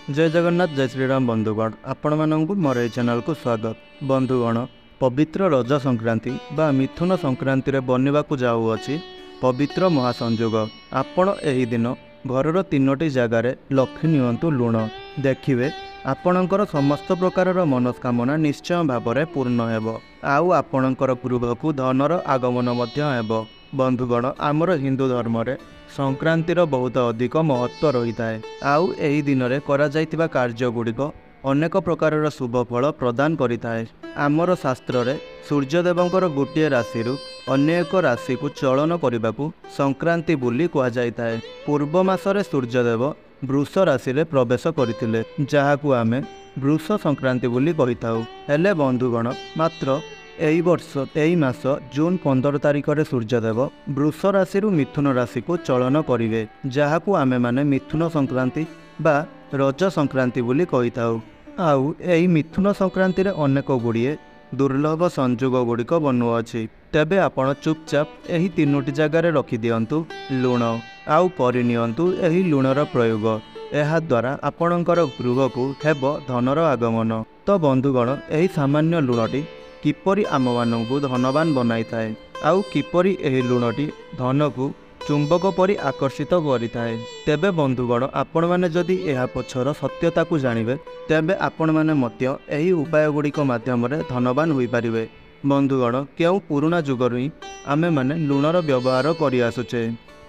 जय जगन्नाथ जय श्रीराम बंधुगण आपण मानक मोर ए चैनल को स्वागत। बंधुगण पवित्र रज संक्रांति बा मिथुन संक्रांति रे बनवाक जाऊँगी पवित्र महासंयोग। आपण एही दिन घरर तीनोटी जगार लक्ष्मी नियंतु लुण देखिए आपणकर समस्त प्रकार मनस्कामना निश्चय भाव में पूर्ण हेब आउ आपणकर गृह को धनर आगमन हेब। बंधुगण आमर हिंदू धर्म रे संक्रांतिर बहुत अधिक महत्व रही है। आउ एही दिन रे करा जाइतिबा कार्य गुड़िक अनेक प्रकार शुभ फल प्रदान करिथाए। आमर शास्त्र रे सूर्यदेवंकर गोटे राशि अन्य एक राशि को चलन करने को संक्रांति बोली कह जाइथाए। पूर्व मासरे सूर्यदेव वृष राशि रे प्रवेश करथिले जहाकू आमे वृष संक्रांति बोली कहिथाउ। हेले बंधुगण मात्र एही वर्ष एही मास जून 15 तारिख रे सूर्यदेव वृष राशि मिथुन राशि को चलन करिवे जहाकू आमे माने मिथुन संक्रांति बा रज संक्रांति बोली कहिथाउ। आउ एही मिथुन संक्रांति रे अनेक गुड़िए दुर्लभ संयोग गुड़िक बनुअछि। तेबे आपण चुपचाप एही तीनोटी जगार रखि दियंतु लुण आउ करिनियंतु एही लुणर प्रयोग। एहा द्वारा आपणकर गृह को हेब धनर आगमन। तो बंधुगण एही सामान्य लुणटी किपरि आम मानकु धनवान बनाई थाए आउ किपरि एही लुणटी धन को चुंबक परि आकर्षित करिथाए। तेबे बंधुगण आपण माने जदि एहा पछर सत्यता को जानिबे तेबे आपण माने मध्य एही उपाय गुड़िक माध्यम रे धनवान होई परिबे। बंधुगण केउ पुराना जुगरु ही आमे माने लुणर व्यवहार करि आसुचे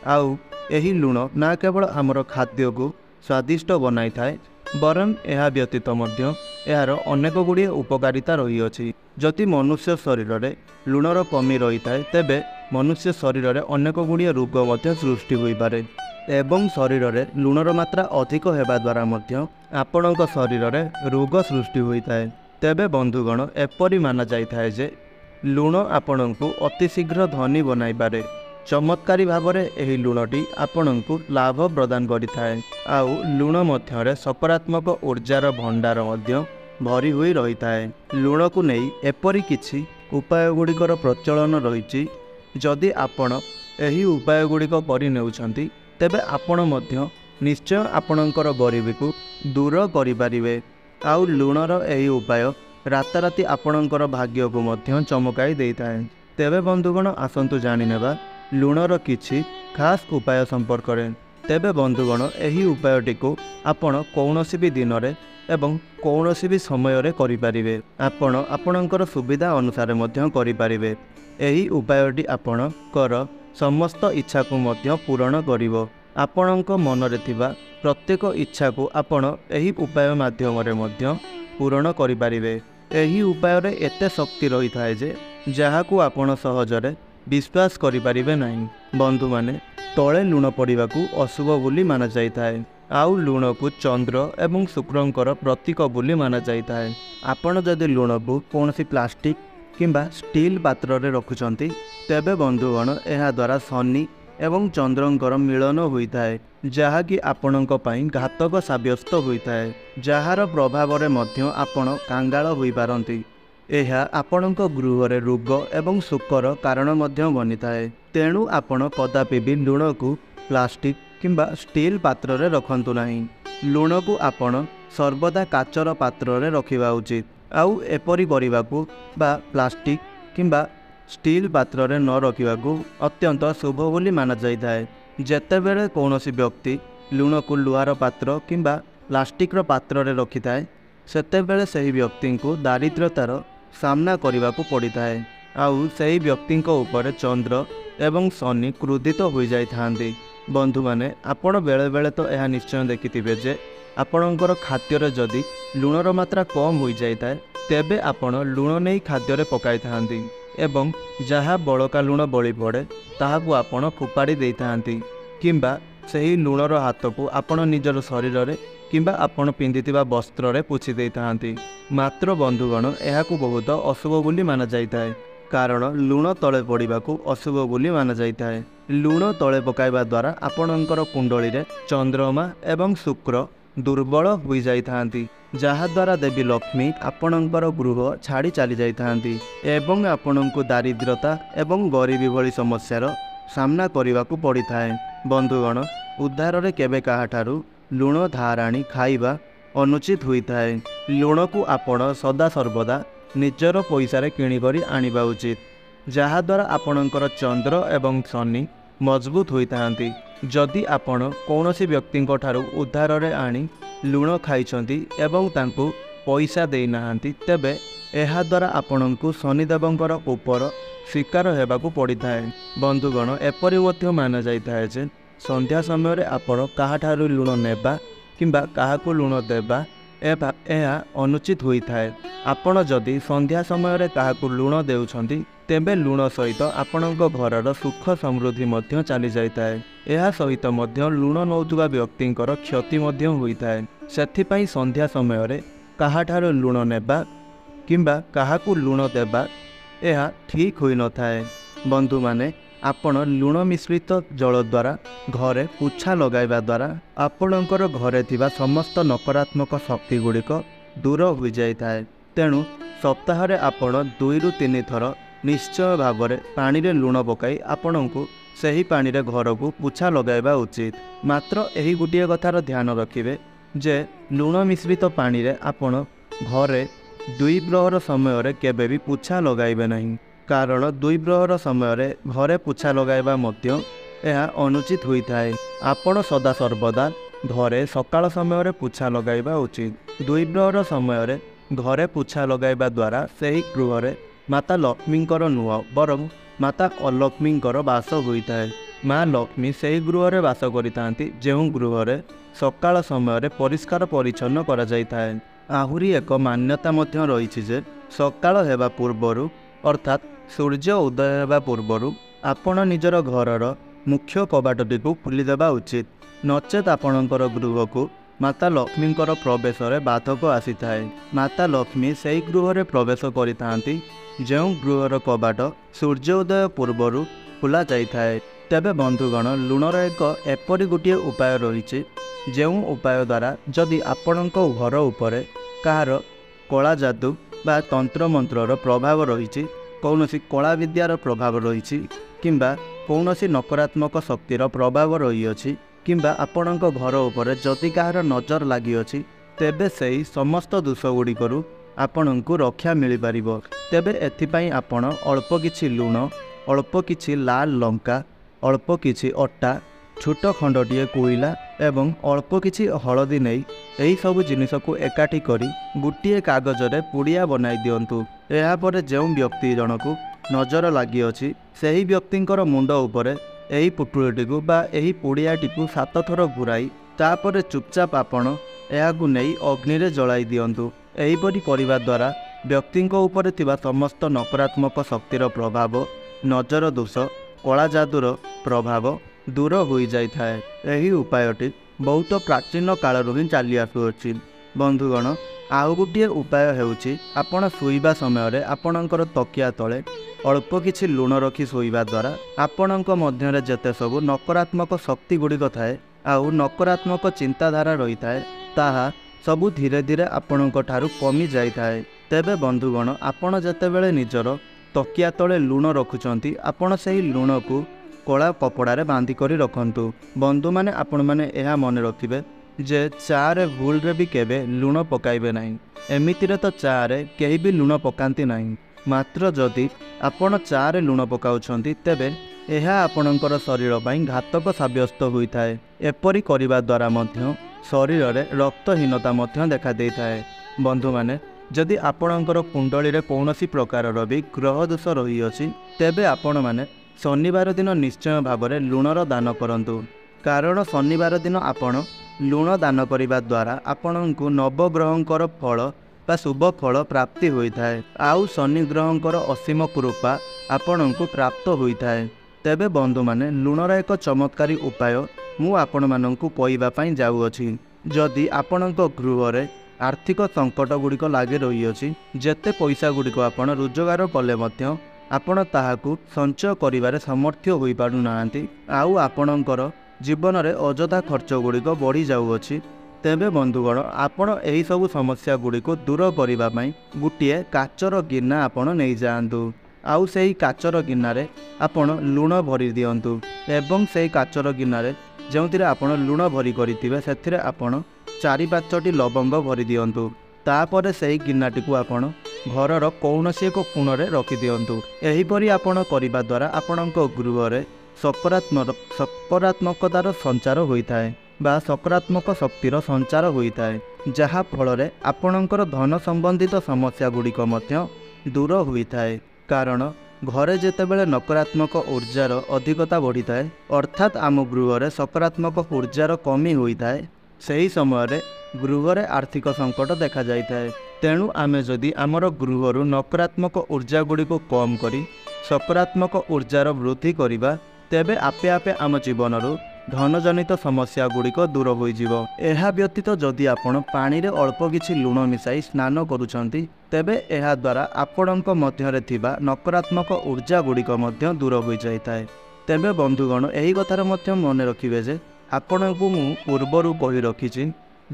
आउ एही लुण ना केवल आमर खाद्य को स्वादिष्ट बनाई थाए बरं एहा व्यतीत मध्य यार अनेक गुड़िए उपकारिता रही अछि। जदि मनुष्य शरीर में लुणर कमी रही थाए तेबे मनुष्य शरीर में अनेक गुड़िए रोग मध्य सृष्टि होई पारे एवं शरीर में लुणर मात्रा अधिक हेबा द्वारा मध्य आपणक शरीर में रोग सृष्टि होई थाए। तेबे बंधुगण एपरि माना जाइथाए जे लुण आपणको अति शीघ्र धनी बनाई पारे। चमत्कारी भाव में एही लुणटी आपणको लाभ प्रदान करिथाए आउ लुण मध्य सकारात्मक ऊर्जार भंडार मध्य भरी हुई रही थाए। लुण को नहीं एपरि किछि उपाय गुड़िकर प्रचलन रही। जदि आपण एही उपाय गुड़िक करि नेउछंती तेबे आपण मध्य निश्चय आपणकर गरीबी को दूर करिपारिबे आउ लुणर एही उपाय राताराति आपणकर भाग्य को मध्य चमकाई देइथाए। तेबे बंधुगण आसंतु जानि नेबा लुणर किछि खास उपाय संपर्क में। तेबे बंधुगण एही उपायटी को आपण कौनसी भी दिन रे एवं कौनसी भी समय रे करि परिबे। आपण आपणकर सुविधा अनुसार मध्य करि परिबे। एही उपायटी आपणकर समस्त इच्छा को मध्य पूरण करिवो। आपणक मन रे थिबा प्रत्येक इच्छा को आपण एही उपाय माध्यम रे मध्य पूरण करि परिबे। एही उपाय रे एते शक्ति रही थाए जे जहाकू आपण सहजरे विश्वास करिपारिबे नहीं। बंधु माने तले लुण पड़ाकू अशुभ बोली माना जाइथाए आउ लुण को चंद्र एवं शुक्रंकर प्रतीक बोली माना जाइथाए। आपण जदि लुण को कौनसी प्लास्टिक किंबा स्टील पात्र रे रखुचंती तेबे बंधुगण एहा द्वारा शनि एवं चंद्रंकर मिलन होइथाए जहाँकि आपणक पई घातक साब्यस्त होइथाए जहार प्रभाव रे मध्य आपण कांगाल होई पारंती। एहा आपणक गृह रे रोग एवं शोकर कारण मध्य बनी थाए। तेणु आपण कदापि भी लुण को प्लास्टिक किंबा स्टील पात्र रे रखंतु नहीं। लुण को आपण सर्वदा काचर पात्र रे रखिबा उचित आउ एपरि करिबाकू बा प्लास्टिक किंबा स्टील पात्र रे न रखिबाकू अत्यंत शुभ बोली माना जाइथाए। जेतेबेले कौनसी व्यक्ति लुण को लुहार पात्र किंबा प्लास्टिक रो पात्र रे रखिथाए सेतेबेले सही व्यक्ति को दारिद्रतार सामना करने को पड़ी थाए आउ सही व्यक्ति ऊपर चंद्र एवं शनि क्रोधित हो जाती। बंधु माने आपण बेले बेले तो यह निश्चय देखिथिबे जे आपणकर खाद्य जदि लुणर मात्रा कम हो जाए तेबे आपण लुण नहीं खाद्य पकाई थांती एवं जहाँ बड़का लुण बली पड़े ताहाकू आपण फोपाड़ी दे थांती किंबा सही लुणर हाथ को आपण निजर शरीर रे किंबा आपण पिंधिथिबा वस्त्र रे पोछि दे थांती। मात्र बंधुगण एहाकू बहुत अशुभ बोली माना जाइथाए कारण लुण तले पड़ाकू अशुभ बोली माना जाइथाए। लुण तले पकाइबा द्वारा आपणकर कुंडली रे चंद्रमा एवं शुक्र दुर्बल हो जाइथांती जहा द्वारा देवी लक्ष्मी आपणकर गृह छाड़ी चली जाइथांती एवं आपणको दारिद्रता एवं गरीबी भली समस्यार सामना करने को पड़ी थाए। बंधुगण उद्धार रे केबे काहाठारू लुण धार आनी खाइबा ଅନୁଚିତ ହୋଇଥାଏ। ଲୁଣକୁ ଆପଣ ସଦାସର୍ବଦା ନିଜର ପଇସାରେ କିଣିକରି ଆଣିବା ଉଚିତ, ଯାହାଦ୍ୱାରା ଆପଣଙ୍କର ଚନ୍ଦ୍ର ଏବଂ ଶନି ମଜବୁତ ହୋଇଥାନ୍ତି। ଯଦି ଆପଣ କୌଣସି ବ୍ୟକ୍ତିଙ୍କ ଠାରୁ ଉଧାରରେ ଆଣି ଲୁଣ ଖାଇଛନ୍ତି ଏବଂ ତାଙ୍କୁ ପଇସା ଦେଇନାହାନ୍ତି, ତେବେ ଏହାଦ୍ୱାରା ଆପଣଙ୍କୁ ଶନିଦେବଙ୍କର ଉପର ଶିକାର ହେବାକୁ ପଡ଼ିଥାଏ। ବନ୍ଧୁଗଣ, ଏପରି ମଧ୍ୟ ମାନାଯାଇଥାଏ ଯେ ସନ୍ଧ୍ୟା ସମୟରେ ଆପଣ କାହାଠାରୁ ଲୁଣ ନେବା କିମ୍ବା କାହାକୁ ଲୁଣ ଦେବା ଏହା ଅନୁଚିତ ହୋଇଥାଏ। ଆପଣ ଯଦି ସନ୍ଧ୍ୟା ସମୟରେ କାହାକୁ ଲୁଣ ଦେଉଛନ୍ତି, ତେବେ ଲୁଣ ସହିତ ଆପଣଙ୍କ ଘରର ସୁଖ ସମୃଦ୍ଧି ମଧ୍ୟ ଚାଲିଯାଇଥାଏ। ଏହା ସହିତ ମଧ୍ୟ ଲୁଣ ନେଉଥିବା ବ୍ୟକ୍ତିଙ୍କର କ୍ଷତି ମଧ୍ୟ ହୋଇଥାଏ। ସେଥିପାଇଁ ସନ୍ଧ୍ୟା ସମୟରେ କାହାଠାରୁ ଲୁଣ ନେବା କିମ୍ବା କାହାକୁ ଲୁଣ ଦେବା ଏହା ଠିକ୍ ହୋଇନଥାଏ। ବନ୍ଧୁମାନେ, ଆପଣ ଲୁଣ ମିଶ୍ରିତ ଜଳ ଦ୍ୱାରା ଘରେ ପୋଛା ଲଗାଇବା ଦ୍ୱାରା ଆପଣଙ୍କର ଘରେ ଥିବା ସମସ୍ତ ନକାରାତ୍ମକ ଶକ୍ତି ଗୁଡ଼ିକ ଦୂର ହୋଇଯାଇଥାଏ। ତେଣୁ ସପ୍ତାହରେ ଆପଣ 2ରୁ 3 ଥର ନିଶ୍ଚୟ ଭାବରେ ପାଣିରେ ଲୁଣ ପକାଇ ଆପଣଙ୍କୁ ସେହି ପାଣିରେ ଘରକୁ ପୋଛା ଲଗାଇବା ଉଚିତ। ମାତ୍ର ଏହି ଗୋଟିଏ କଥାର ଧ୍ୟାନ ରଖିବେ ଯେ ଲୁଣ ମିଶ୍ରିତ ପାଣିରେ ଆପଣ ଘରେ ଦ୍ୱିପ୍ରହର ସମୟରେ କେବେ ବି ପୋଛା ଲଗାଇବେ ନାହିଁ, କାରଣ ଦ୍ୱିପ୍ରହର ସମୟରେ ଘରେ ପୋଛା ଲଗାଇବା ମଧ୍ୟ ଏହା ଅନୁଚିତ ହୋଇଥାଏ। ଆପଣ ସଦାସର୍ବଦା ଘରେ ସକାଳ ସମୟରେ ପୋଛା ଲଗାଇବା ଉଚିତ। ଦ୍ୱିପ୍ରହର ସମୟରେ ଘରେ ପୋଛା ଲଗାଇବା ଦ୍ୱାରା ସେହି ଗୃହରେ ମାତା ଲକ୍ଷ୍ମୀଙ୍କର ନୁହଁ ବରଂ ମାତା ଅଲକ୍ଷ୍ମୀଙ୍କର ବାସ ହୋଇଥାଏ। ମା ଲକ୍ଷ୍ମୀ ସେହି ଗୃହରେ ବାସ କରିଥାନ୍ତି ଯେଉଁ ଗୃହରେ ସକାଳ ସମୟରେ ପରିଷ୍କାର ପରିଚ୍ଛନ୍ନ କରାଯାଇଥାଏ। ଆହୁରି ଏକ ମାନ୍ୟତା ମଧ୍ୟ ରହିଛି ଯେ ସକାଳ ହେବା ପୂର୍ବରୁ ଅର୍ଥାତ୍ ସୂର୍ଯ୍ୟ ଉଦୟ ହେବା ପୂର୍ବରୁ ଆପଣ ନିଜର ଘରର ମୁଖ୍ୟ କବାଟଟିକୁ ଖୋଲିଦେବା ଉଚିତ, ନଚେତ୍ ଆପଣଙ୍କର ଗୃହକୁ ମାତା ଲକ୍ଷ୍ମୀଙ୍କର ପ୍ରବେଶରେ ବାଧକ ଆସିଥାଏ। ମାତା ଲକ୍ଷ୍ମୀ ସେହି ଗୃହରେ ପ୍ରବେଶ କରିଥାନ୍ତି ଯେଉଁ ଗୃହର କବାଟ ସୂର୍ଯ୍ୟ ଉଦୟ ପୂର୍ବରୁ ଖୋଲା ଯାଇଥାଏ। ତେବେ ବନ୍ଧୁଗଣ, ଲୁଣର ଏକ ଏପରି ଗୋଟିଏ ଉପାୟ ରହିଛି ଯେଉଁ ଉପାୟ ଦ୍ୱାରା ଯଦି ଆପଣଙ୍କ ଘର ଉପରେ କାହାର କଳା ଯାଦୁ ବା ତନ୍ତ୍ରମନ୍ତ୍ରର ପ୍ରଭାବ ରହିଛି, କୌଣସି କଳା ବିଦ୍ୟାର ପ୍ରଭାବ ରହିଛି କିମ୍ବା କୌଣସି ନକାରାତ୍ମକ ଶକ୍ତିର ପ୍ରଭାବ ରହିଅଛି କିମ୍ବା ଆପଣଙ୍କ ଘର ଉପରେ ଯଦି କାହାର ନଜର ଲାଗିଅଛି, ତେବେ ସେହି ସମସ୍ତ ଦୋଷ ଗୁଡ଼ିକରୁ ଆପଣଙ୍କୁ ରକ୍ଷା ମିଳିପାରିବ। ତେବେ ଏଥିପାଇଁ ଆପଣ ଅଳ୍ପ କିଛି ଲୁଣ, ଅଳ୍ପ କିଛି ଲାଲ ଲଙ୍କା, ଅଳ୍ପ କିଛି ଅଟା, ଛୋଟ ଖଣ୍ଡଟିଏ କୋଇଲା ଏବଂ ଅଳ୍ପ କିଛି ହଳଦୀ ନେଇ ଏହିସବୁ ଜିନିଷକୁ ଏକାଠି କରି ଗୋଟିଏ କାଗଜରେ ପୁଡ଼ିଆ ବନାଇ ଦିଅନ୍ତୁ। ଏହାପରେ ଯେଉଁ ବ୍ୟକ୍ତି ଜଣକୁ ନଜର ଲାଗିଅଛି ସେହି ବ୍ୟକ୍ତିଙ୍କର ମୁଣ୍ଡ ଉପରେ ଏହି ପୁଟୁଳିଟିକୁ ବା ଏହି ପୁଡ଼ିଆଟିକୁ 7 ଥର ଘୁରାଇ ତାପରେ ଚୁପଚାପ ଆପଣ ଏହାକୁ ନେଇ ଅଗ୍ନିରେ ଜଳାଇ ଦିଅନ୍ତୁ। ଏହିପରି କରିବା ଦ୍ୱାରା ବ୍ୟକ୍ତିଙ୍କ ଉପରେ ଥିବା ସମସ୍ତ ନକାରାତ୍ମକ ଶକ୍ତିର ପ୍ରଭାବ, ନଜର ଦୋଷ, କଳା ଯାଦୁର ପ୍ରଭାବ ଦୂର ହୋଇଯାଇଥାଏ। ଏହି ଉପାୟଟି ବହୁତ ପ୍ରାଚୀନ କାଳରୁ ହିଁ ଚାଲି ଆସୁଅଛି। ବନ୍ଧୁଗଣ, ଆଉ ଗୋଟିଏ ଉପାୟ ହେଉଛି ଆପଣ ଶୋଇବା ସମୟରେ ଆପଣଙ୍କର ତକିଆ ତଳେ ଅଳ୍ପ କିଛି ଲୁଣ ରଖି ଶୋଇବା ଦ୍ୱାରା ଆପଣଙ୍କ ମଧ୍ୟରେ ଯେତେ ସବୁ ନକାରାତ୍ମକ ଶକ୍ତି ଗୁଡ଼ିକ ଥାଏ ଆଉ ନକାରାତ୍ମକ ଚିନ୍ତାଧାରା ରହିଥାଏ, ତାହା ସବୁ ଧୀରେ ଧୀରେ ଆପଣଙ୍କ ଠାରୁ କମି ଯାଇଥାଏ। ତେବେ ବନ୍ଧୁଗଣ, ଆପଣ ଯେତେବେଳେ ନିଜର ତକିଆ ତଳେ ଲୁଣ ରଖୁଛନ୍ତି, ଆପଣ ସେହି ଲୁଣକୁ କଳା କପଡ଼ାରେ ବାନ୍ଧି କରି ରଖନ୍ତୁ। ବନ୍ଧୁମାନେ, ଆପଣମାନେ ଏହା ମନେ ରଖିବେ ଯେ ଚାରେ ଭୁଲରେ ବି କେବେ ଲୁଣ ପକାଇବେ ନାହିଁ। ଏମିତିରେ ତ ଚାରେ କେହି ବି ଲୁଣ ପକାନ୍ତି ନାହିଁ, ମାତ୍ର ଯଦି ଆପଣ ଚାରେ ଲୁଣ ପକାଉଛନ୍ତି ତେବେ ଏହା ଆପଣଙ୍କର ଶରୀର ପାଇଁ ଘାତକ ସାବ୍ୟସ୍ତ ହୋଇଥାଏ। ଏପରି କରିବା ଦ୍ୱାରା ମଧ୍ୟ ଶରୀରରେ ରକ୍ତହୀନତା ମଧ୍ୟ ଦେଖାଦେଇଥାଏ। ବନ୍ଧୁମାନେ, ଯଦି ଆପଣଙ୍କର କୁଣ୍ଡଳୀରେ କୌଣସି ପ୍ରକାରର ବି ଗ୍ରହ ଦୋଷ ରହିଅଛି, ତେବେ ଆପଣମାନେ ଶନିବାର ଦିନ ନିଶ୍ଚୟ ଭାବରେ ଲୁଣର ଦାନ କରନ୍ତୁ, କାରଣ ଶନିବାର ଦିନ ଆପଣ ଲୁଣ ଦାନ କରିବା ଦ୍ୱାରା ଆପଣଙ୍କୁ ନବଗ୍ରହଙ୍କର ଫଳ ବା ଶୁଭ ଫଳ ପ୍ରାପ୍ତି ହୋଇଥାଏ ଆଉ ଶନି ଗ୍ରହଙ୍କର ଅସୀମ କୃପା ଆପଣଙ୍କୁ ପ୍ରାପ୍ତ ହୋଇଥାଏ। ତେବେ ବନ୍ଧୁମାନେ, ଲୁଣର ଏକ ଚମତ୍କାରୀ ଉପାୟ ମୁଁ ଆପଣମାନଙ୍କୁ କହିବା ପାଇଁ ଯାଉଅଛି। ଯଦି ଆପଣଙ୍କ ଗୃହରେ ଆର୍ଥିକ ସଙ୍କଟ ଗୁଡ଼ିକ ଲାଗି ରହିଅଛି, ଯେତେ ପଇସା ଗୁଡ଼ିକ ଆପଣ ରୋଜଗାର କଲେ ମଧ୍ୟ ଆପଣ ତାହାକୁ ସଞ୍ଚୟ କରିବାରେ ସମର୍ଥ ହୋଇପାରୁନାହାନ୍ତି ଆଉ ଆପଣଙ୍କର ଜୀବନରେ ଅଯଥା ଖର୍ଚ୍ଚ ଗୁଡ଼ିକ ବଢ଼ି ଯାଉଅଛି, ତେବେ ବନ୍ଧୁଗଣ, ଆପଣ ଏହିସବୁ ସମସ୍ୟା ଗୁଡ଼ିକୁ ଦୂର କରିବା ପାଇଁ ଗୋଟିଏ କାଚର ଗିନା ଆପଣ ନେଇଯାଆନ୍ତୁ ଆଉ ସେହି କାଚର ଗିନାରେ ଆପଣ ଲୁଣ ଭରି ଦିଅନ୍ତୁ ଏବଂ ସେହି କାଚର ଗିନାରେ ଯେଉଁଥିରେ ଆପଣ ଲୁଣ ଭରି କରିଥିବେ ସେଥିରେ ଆପଣ ଚାରି ପାଞ୍ଚଟି ଲବଙ୍ଗ ଭରି ଦିଅନ୍ତୁ। ତାପରେ ସେହି ଗିନାଟିକୁ ଆପଣ ଘରର କୌଣସି ଏକ କୋଣରେ ରଖିଦିଅନ୍ତୁ। ଏହିପରି ଆପଣ କରିବା ଦ୍ୱାରା ଆପଣଙ୍କ ଗୃହରେ ସକାରାତ୍ମକତାର ସଞ୍ଚାର ହୋଇଥାଏ ବା ସକାରାତ୍ମକ ଶକ୍ତିର ସଞ୍ଚାର ହୋଇଥାଏ, ଯାହା ଫଳରେ ଆପଣଙ୍କର ଧନ ସମ୍ବନ୍ଧିତ ସମସ୍ୟା ଗୁଡ଼ିକ ମଧ୍ୟ ଦୂର ହୋଇଥାଏ। କାରଣ ଘରେ ଯେତେବେଳେ ନକାରାତ୍ମକ ଊର୍ଜାର ଅଧିକତା ବଢ଼ିଥାଏ, ଅର୍ଥାତ୍ ଆମ ଗୃହରେ ସକାରାତ୍ମକ ଊର୍ଜାର କମି ହୋଇଥାଏ, ସେହି ସମୟରେ ଗୃହରେ ଆର୍ଥିକ ସଙ୍କଟ ଦେଖାଯାଇଥାଏ। ତେଣୁ ଆମେ ଯଦି ଆମର ଗୃହରୁ ନକାରାତ୍ମକ ଊର୍ଜା ଗୁଡ଼ିକୁ କମ୍ କରି ସକାରାତ୍ମକ ଊର୍ଜାର ବୃଦ୍ଧି କରିବା, ତେବେ ଆପେ ଆପେ ଆମ ଜୀବନରୁ ଧନଜନିତ ସମସ୍ୟା ଗୁଡ଼ିକ ଦୂର ହୋଇଯିବ। ଏହା ବ୍ୟତୀତ ଯଦି ଆପଣ ପାଣିରେ ଅଳ୍ପ କିଛି ଲୁଣ ମିଶାଇ ସ୍ନାନ କରୁଛନ୍ତି, ତେବେ ଏହାଦ୍ୱାରା ଆପଣଙ୍କ ମଧ୍ୟରେ ଥିବା ନକାରାତ୍ମକ ଊର୍ଜା ଗୁଡ଼ିକ ମଧ୍ୟ ଦୂର ହୋଇଯାଇଥାଏ। ତେବେ ବନ୍ଧୁଗଣ, ଏହି କଥାରେ ମଧ୍ୟ ମନେ ରଖିବେ ଯେ ଆପଣଙ୍କୁ ମୁଁ ପୂର୍ବରୁ କହି ରଖିଛି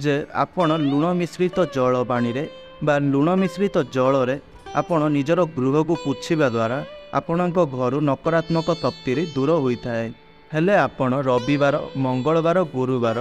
ଯେ ଆପଣ ଲୁଣ ମିଶ୍ରିତ ଜଳ ପାଣିରେ ବା ଲୁଣ ମିଶ୍ରିତ ଜଳରେ ଆପଣ ନିଜର ଗୃହକୁ ପୋଛିବା ଦ୍ୱାରା ଆପଣଙ୍କ ଘରୁ ନକାରାତ୍ମକ ଶକ୍ତିରେ ଦୂର ହୋଇଥାଏ। ହେଲେ ଆପଣ ରବିବାର, ମଙ୍ଗଳବାର, ଗୁରୁବାର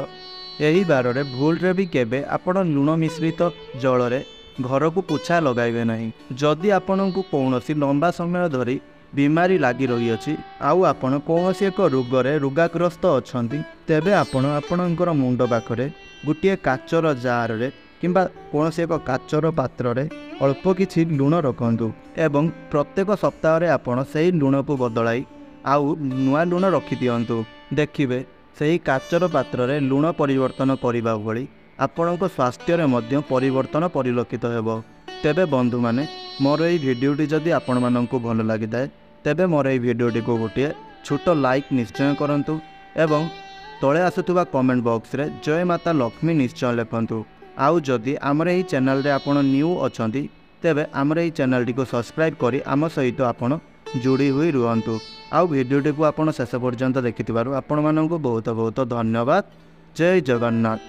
ଏହି ବାରରେ ଭୁଲରେ ବି କେବେ ଆପଣ ଲୁଣ ମିଶ୍ରିତ ଜଳରେ ଘରକୁ ପୋଛା ଲଗାଇବେ ନାହିଁ। ଯଦି ଆପଣଙ୍କୁ କୌଣସି ଲମ୍ବା ସମୟ ଧରି ବିମାରୀ ଲାଗି ରହିଅଛି ଆଉ ଆପଣ କୌଣସି ଏକ ରୋଗରେ ରୋଗାଗ୍ରସ୍ତ ଅଛନ୍ତି, ତେବେ ଆପଣ ଆପଣଙ୍କର ମୁଣ୍ଡ ପାଖରେ ଗୋଟିଏ କାଚର ଜାରରେ କିମ୍ବା କୌଣସି ଏକ କାଚର ପାତ୍ରରେ ଅଳ୍ପ କିଛି ଲୁଣ ରଖନ୍ତୁ ଏବଂ ପ୍ରତ୍ୟେକ ସପ୍ତାହରେ ଆପଣ ସେହି ଲୁଣକୁ ବଦଳାଇ ଆଉ ନୂଆ ଲୁଣ ରଖିଦିଅନ୍ତୁ। ଦେଖିବେ ସେହି କାଚର ପାତ୍ରରେ ଲୁଣ ପରିବର୍ତ୍ତନ କରିବା ଭଳି ଆପଣଙ୍କ ସ୍ୱାସ୍ଥ୍ୟରେ ମଧ୍ୟ ପରିବର୍ତ୍ତନ ପରିଲକ୍ଷିତ ହେବ। ତେବେ ବନ୍ଧୁମାନେ, ମୋର ଏହି ଭିଡ଼ିଓଟି ଯଦି ଆପଣମାନଙ୍କୁ ଭଲ ଲାଗିଥାଏ, ତେବେ ମୋର ଏହି ଭିଡ଼ିଓଟିକୁ ଗୋଟିଏ ଛୋଟ ଲାଇକ୍ ନିଶ୍ଚୟ କରନ୍ତୁ ଏବଂ ତଳେ ଆସୁଥିବା କମେଣ୍ଟ ବକ୍ସରେ ଜୟ ମାତା ଲକ୍ଷ୍ମୀ ନିଶ୍ଚୟ ଲେଖନ୍ତୁ। ଆଉ ଯଦି ଆମର ଏହି ଚ୍ୟାନେଲରେ ଆପଣ ନ୍ୟୁ ଅଛନ୍ତି, ତେବେ ଆମର ଏହି ଚ୍ୟାନେଲଟିକୁ ସବସ୍କ୍ରାଇବ୍ କରି ଆମ ସହିତ ଆପଣ ଯୋଡ଼ି ହୋଇ ରୁହନ୍ତୁ। ଆଉ ଭିଡ଼ିଓଟିକୁ ଆପଣ ଶେଷ ପର୍ଯ୍ୟନ୍ତ ଦେଖିଥିବାରୁ ଆପଣମାନଙ୍କୁ ବହୁତ ବହୁତ ଧନ୍ୟବାଦ। ଜୟ ଜଗନ୍ନାଥ।